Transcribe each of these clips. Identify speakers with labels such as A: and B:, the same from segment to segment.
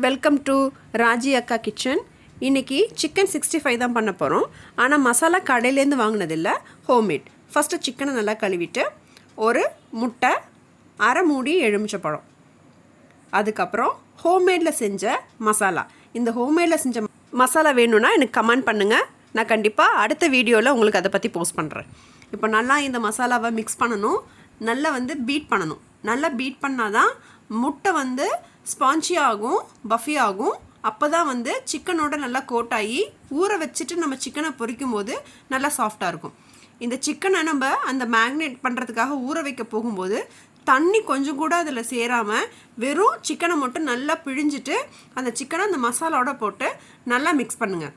A: Welcome to Raji அக்கா kitchen. இன்றைக்கி chicken 65 தான் பண்ண போகிறோம். ஆனால் மசாலா கடையிலேருந்து வாங்கினதில்லை, ஹோம்மேட். ஃபஸ்ட்டு சிக்கனை நல்லா கழுவிட்டு ஒரு முட்டை, அரை மூடி எலுமிச்சைப்பழம், அதுக்கப்புறம் ஹோம்மேடில் செஞ்ச மசாலா. இந்த ஹோம்மேடில் செஞ்ச மசாலா வேணும்னா எனக்கு கமெண்ட் பண்ணுங்கள், நான் கண்டிப்பாக அடுத்த வீடியோவில் உங்களுக்கு அதை பற்றி போஸ்ட் பண்ணுறேன். இப்போ நல்லா இந்த மசாலாவை மிக்ஸ் பண்ணணும், நல்லா பீட் பண்ணணும். நல்லா பீட் பண்ணால் தான் முட்டை ஸ்பாஞ்சி ஆகும், பஃபி ஆகும். அப்போ தான் சிக்கனோட நல்லா கோட் ஆகி ஊற வச்சுட்டு நம்ம சிக்கனை பொரிக்கும் போது நல்லா சாஃப்டாக இருக்கும். இந்த சிக்கனை நம்ம அந்த மேக்னேட் பண்ணுறதுக்காக ஊற வைக்க போகும்போது தண்ணி கொஞ்சம் கூட அதில் சேராமல் வெறும் சிக்கனை மட்டும் நல்லா பிழிஞ்சிட்டு அந்த சிக்கனை அந்த மசாலாவோட போட்டு நல்லா மிக்ஸ் பண்ணுங்கள்.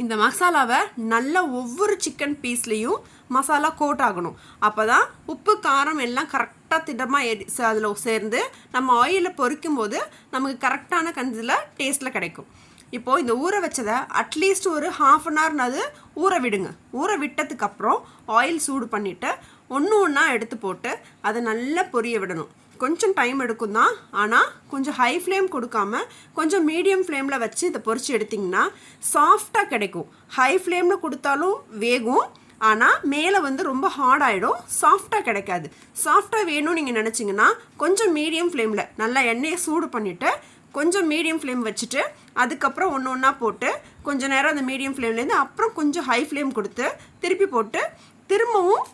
A: இந்த மசாலாவை நல்லா ஒவ்வொரு சிக்கன் பீஸ்லேயும் மசாலா கோட் ஆகணும். அப்போ தான் உப்பு காரம் எல்லாம் கரெக்டாக திடமாக அதில் சேர்ந்து நம்ம ஆயிலில் பொரிக்கும் போது நமக்கு கரெக்டான கஞ்சில் டேஸ்ட்டில் கிடைக்கும். இப்போது இந்த ஊற வச்சதை அட்லீஸ்ட் ஒரு ½ அன் ஹவர்னாவது ஊற விடுங்க. ஊற விட்டதுக்கப்புறம் ஆயில் சூடு பண்ணிவிட்டு ஒன்று ஒன்றா எடுத்து போட்டு அதை நல்லா பொரிய விடணும். கொஞ்சம் டைம் எடுக்கும் தான், ஆனால் கொஞ்சம் ஹை ஃப்ளேம் கொடுக்காம கொஞ்சம் மீடியம் ஃப்ளேமில் வச்சு இதை பொரிச்சு எடுத்திங்கன்னா சாஃப்டாக கிடைக்கும். ஹை ஃப்ளேமில் கொடுத்தாலும் வேகும், ஆனால் மேலே ரொம்ப ஹார்ட் ஆகிடும், சாஃப்டாக கிடைக்காது. சாஃப்டாக வேணும்னு நீங்கள் நினச்சிங்கன்னா கொஞ்சம் மீடியம் ஃப்ளேமில் நல்லா எண்ணெயை சூடு பண்ணிவிட்டு கொஞ்சம் மீடியம் ஃப்ளேம் வச்சுட்டு அதுக்கப்புறம் ஒன்று ஒன்றா போட்டு கொஞ்சம் நேரம் அந்த மீடியம் ஃப்ளேம்லேருந்து அப்புறம் கொஞ்சம் ஹை ஃப்ளேம் கொடுத்து திருப்பி போட்டு திரும்பவும்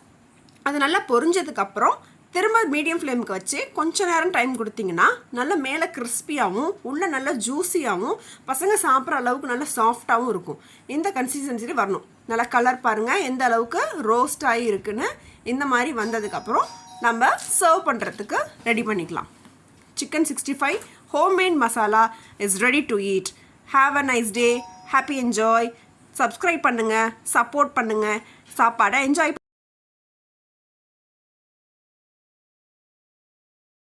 A: அது நல்லா பொரிஞ்சதுக்கப்புறம் திரும்ப மீடியம் ஃப்ளேமுக்கு வச்சு கொஞ்சம் நேரம் டைம் கொடுத்தீங்கன்னா நல்லா மேலே கிறிஸ்பியாகவும் உள்ளே நல்லா ஜூஸியாகவும் பசங்க சாப்பிட்ற அளவுக்கு நல்லா சாஃப்டாகவும் இருக்கும். இந்த கன்சிஸ்டன்சியில் வரணும். நல்லா கலர் பாருங்கள் எந்த அளவுக்கு ரோஸ்ட் ஆகி இருக்குன்னு. இந்த மாதிரி வந்ததுக்கப்புறம் நம்ம சர்வ் பண்ணுறதுக்கு ரெடி பண்ணிக்கலாம். Chicken 65 homemade masala is ready to eat. Have a nice day. Happy enjoy. Subscribe பண்ணுங்கள், சப்போர்ட் பண்ணுங்கள், சாப்பாடை என்ஜாய்